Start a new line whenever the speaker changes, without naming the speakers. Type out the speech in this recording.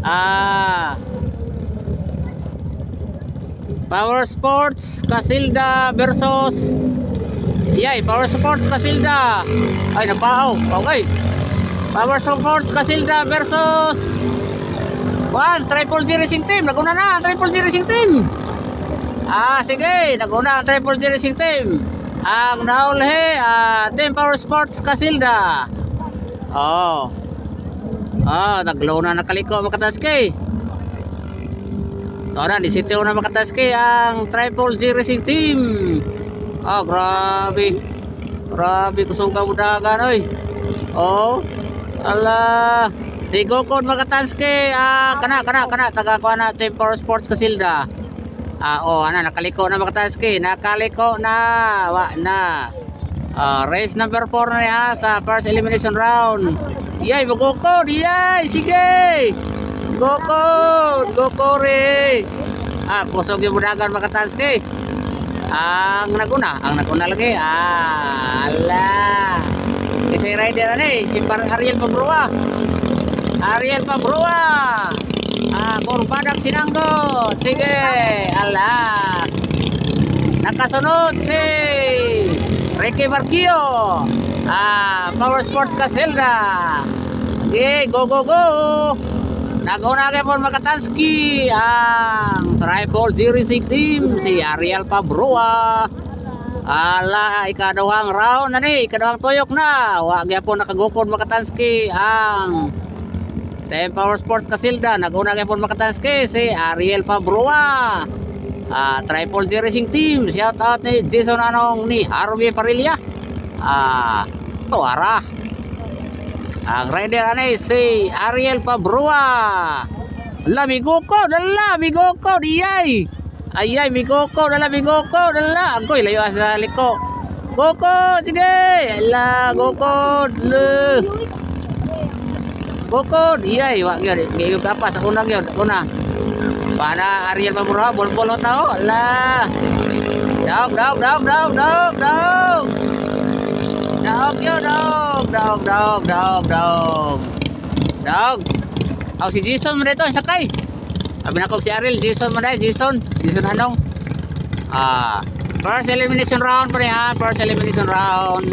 Ah, Power Sports Casilda versus Power Sports Casilda. Ay, napaaw. Okay. Power Sports Casilda versus Triple G Racing Team. Naguna na ang Triple G Racing Team. Sige, naguna ang Triple G Racing Team. Ang naulhi, Team Power Sports Casilda. Naglow na nakaliko makataski. Disitiw na makataski ang Triple G Racing Team. Grabe. Grabe, kusuga mo dagan, oy. Di gokod makatanski. Kana tagakuha na Team Power Sports Casilda. Nakaliko na makatanski. Nakaliko na. Race number 4 na niya sa first elimination round. Magokod. Sige. Gokod re. Kusog yung budagan makatanski. Ang naguna lagi. Kasi rider si Ariel Pabrua. Kurbadak sinanggot. Sige. Nakasunod si Ricky Marquillo. Power Sports Casilda. Go. Naguna po makatanski ang Triple G Racing Team si Ariel Pabrua. Ikadawang round ikadawang tuyok na. Wag po nakagukod makatanski ang Team Power Sports Casilda. Naguna po makatanski si Ariel Pabrua. Triple G Racing Team. Shout out ni Jason Anong ni Harvey Parilla. Tuara. Ang rider si Ariel Pabrua. Migoko. Migoko. Angkoy layo sa liko. Goko, sige. Goko. Goko. Wag gyud. Ngayog kapas sa unang yun. Para Ariel Pabrua bol-bol tao. Dog. Si Jason mo dito, sakay. Sabi na ko si Ariel, Jason Anong. First elimination round pa rin First elimination round.